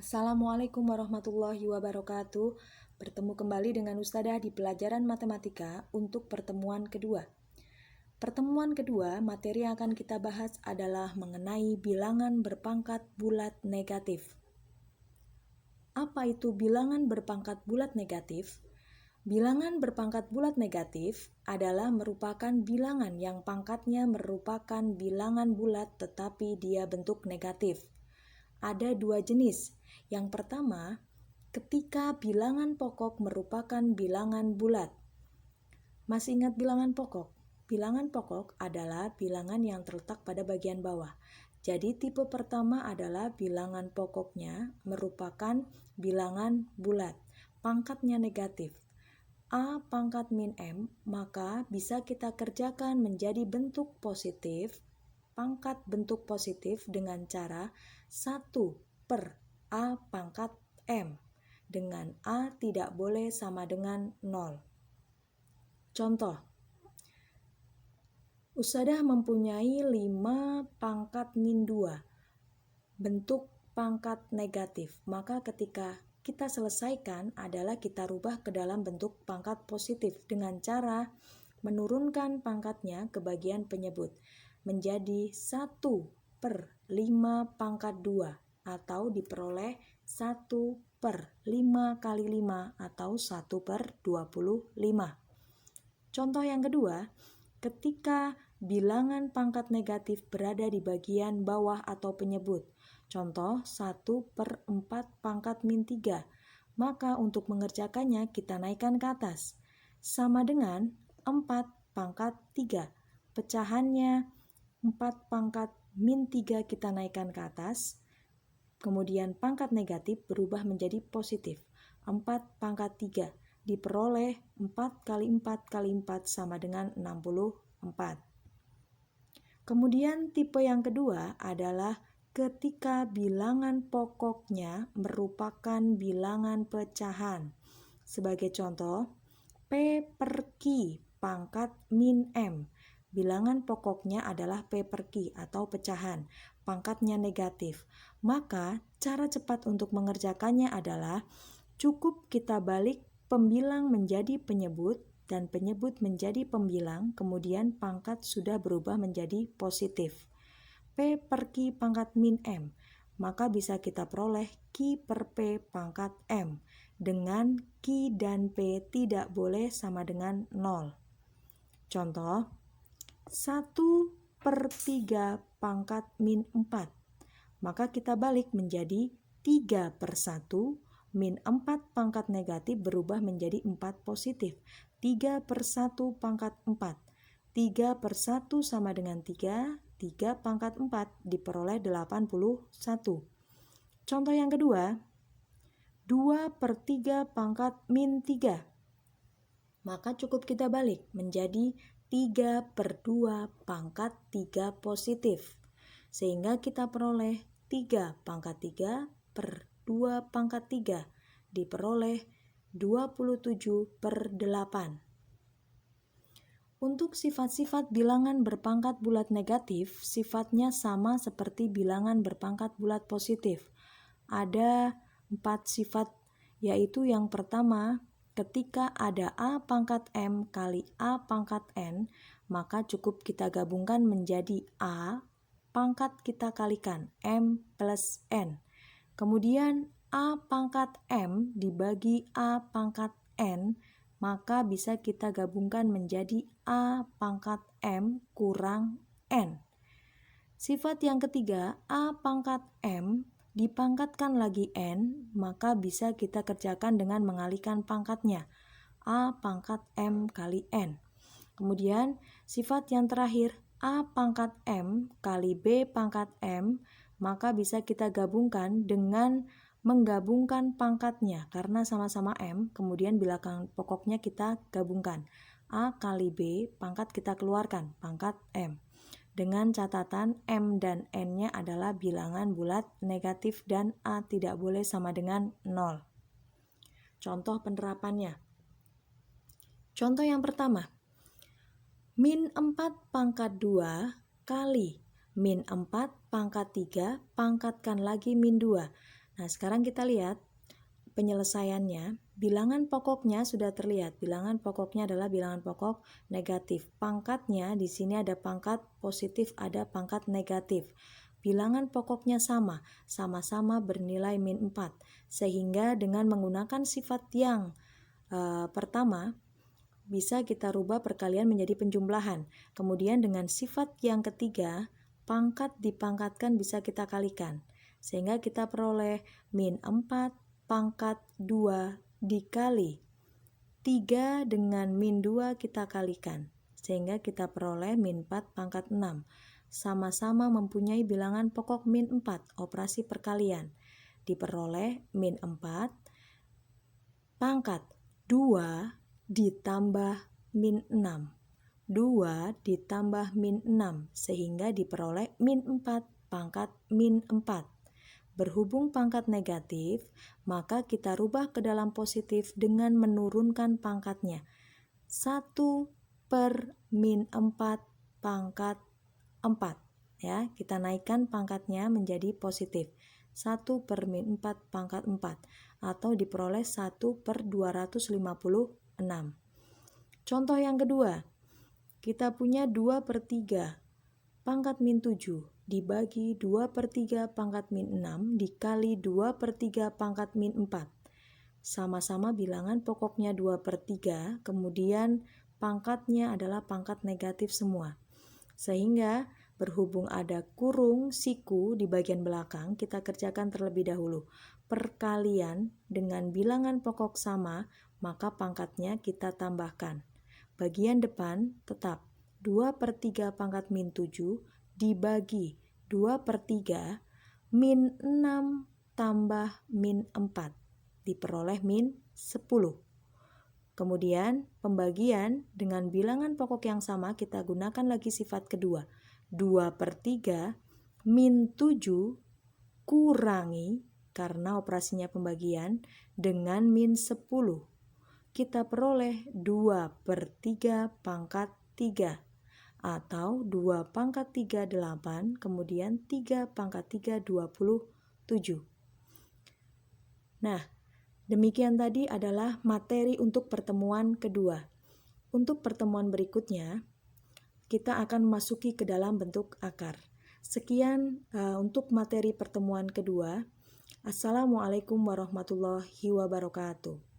Assalamualaikum warahmatullahi wabarakatuh. Bertemu kembali dengan Ustadzah di pelajaran matematika untuk pertemuan kedua. Pertemuan kedua, materi yang akan kita bahas adalah mengenai bilangan berpangkat bulat negatif. Apa itu bilangan berpangkat bulat negatif? Bilangan berpangkat bulat negatif adalah merupakan bilangan yang pangkatnya merupakan bilangan bulat tetapi dia bentuk negatif. Ada dua jenis. Yang pertama, ketika bilangan pokok merupakan bilangan bulat. Masih ingat bilangan pokok? Bilangan pokok adalah bilangan yang terletak pada bagian bawah. Jadi tipe pertama adalah bilangan pokoknya merupakan bilangan bulat. Pangkatnya negatif. A pangkat min M, maka bisa kita kerjakan menjadi bentuk positif. Pangkat bentuk positif dengan cara 1 per A pangkat M, dengan A tidak boleh sama dengan 0. Contoh, Ustadzah mempunyai 5 pangkat min 2, bentuk pangkat negatif. Maka ketika kita selesaikan adalah kita rubah ke dalam bentuk pangkat positif dengan cara menurunkan pangkatnya ke bagian penyebut menjadi 1 per 5 pangkat 2 atau diperoleh 1 per 5 kali 5 atau 1 per 25. Contoh yang kedua, ketika bilangan pangkat negatif berada di bagian bawah atau penyebut. Contoh 1 per 4 pangkat min 3. Maka untuk mengerjakannya kita naikkan ke atas. Sama dengan 4 pangkat 3. Pecahannya 4 pangkat min 3 kita naikkan ke atas. Kemudian pangkat negatif berubah menjadi positif. 4 pangkat 3 diperoleh 4 kali 4 kali 4 sama dengan 64. Kemudian tipe yang kedua adalah ketika bilangan pokoknya merupakan bilangan pecahan. Sebagai contoh, P per Q pangkat min M. Bilangan pokoknya adalah P per Q atau pecahan. Pangkatnya negatif. Maka cara cepat untuk mengerjakannya adalah cukup kita balik pembilang menjadi penyebut dan penyebut menjadi pembilang, kemudian pangkat sudah berubah menjadi positif. P per Q pangkat min M, maka bisa kita peroleh Q per P pangkat M, dengan Q dan P tidak boleh sama dengan 0. Contoh, 1 per 3 pangkat min 4, maka kita balik menjadi 3 per 1, min 4 pangkat negatif berubah menjadi 4 positif. 3 per 1 pangkat 4. 3 per 1 sama dengan 3. 3 pangkat 4 diperoleh 81. Contoh yang kedua, 2 per 3 pangkat min 3. Maka cukup kita balik menjadi 3 per 2 pangkat 3 positif. Sehingga kita peroleh 3 pangkat 3 per 2 pangkat 3 diperoleh 27 per 8. Untuk sifat-sifat bilangan berpangkat bulat negatif, sifatnya sama seperti bilangan berpangkat bulat positif. Ada 4 sifat, yaitu yang pertama, ketika ada A pangkat M kali A pangkat N, maka cukup kita gabungkan menjadi A, pangkat kita kalikan M plus N. Kemudian A pangkat M dibagi A pangkat N, maka bisa kita gabungkan menjadi A pangkat M kurang N. Sifat yang ketiga, A pangkat M dipangkatkan lagi N, maka bisa kita kerjakan dengan mengalihkan pangkatnya. A pangkat M kali N. Kemudian sifat yang terakhir, A pangkat M kali B pangkat M, maka bisa kita gabungkan dengan menggabungkan pangkatnya karena sama-sama M, kemudian bilangan pokoknya kita gabungkan. A kali B, pangkat kita keluarkan, pangkat M. Dengan catatan M dan N-nya adalah bilangan bulat negatif dan A tidak boleh sama dengan 0. Contoh penerapannya. Contoh yang pertama, min 4 pangkat 2 kali min 4 pangkat 3 pangkatkan lagi min 2. Nah, sekarang kita lihat penyelesaiannya. Bilangan pokoknya sudah terlihat. Bilangan pokoknya adalah bilangan pokok negatif. Pangkatnya di sini ada pangkat positif, ada pangkat negatif. Bilangan pokoknya sama-sama bernilai min 4. Sehingga dengan menggunakan sifat yang pertama, bisa kita rubah perkalian menjadi penjumlahan. Kemudian dengan sifat yang ketiga, pangkat dipangkatkan bisa kita kalikan. Sehingga kita peroleh min 4 pangkat 2 dikali 3 dengan min 2 kita kalikan. Sehingga kita peroleh min 4 pangkat 6. Sama-sama mempunyai bilangan pokok min 4, operasi perkalian. Diperoleh min 4 pangkat 2 ditambah min 6. 2 ditambah min 6 sehingga diperoleh min 4 pangkat min 4. Berhubung pangkat negatif, maka kita rubah ke dalam positif dengan menurunkan pangkatnya. 1 per min 4 pangkat 4. Ya, kita naikkan pangkatnya menjadi positif. 1 per min 4 pangkat 4. Atau diperoleh 1 per 256. Contoh yang kedua, kita punya 2 per 3 pangkat min 7 dibagi 2 per 3 pangkat min 6 dikali 2 per 3 pangkat min 4. Sama-sama bilangan pokoknya 2 per 3, kemudian pangkatnya adalah pangkat negatif semua. Sehingga berhubung ada kurung siku di bagian belakang, kita kerjakan terlebih dahulu. Perkalian dengan bilangan pokok sama, maka pangkatnya kita tambahkan. Bagian depan tetap 2 per 3 pangkat min 7 dibagi 2 per 3 min 6 tambah min 4. Diperoleh min 10. Kemudian pembagian dengan bilangan pokok yang sama kita gunakan lagi sifat kedua. 2 per 3 min 7 kurangi, karena operasinya pembagian, dengan min 10. Kita peroleh 2 per 3 pangkat 3. Atau 2 pangkat 3, 8, kemudian 3 pangkat 3, 27. Nah, demikian tadi adalah materi untuk pertemuan kedua. Untuk pertemuan berikutnya, kita akan memasuki ke dalam bentuk akar. Sekian untuk materi pertemuan kedua. Assalamualaikum warahmatullahi wabarakatuh.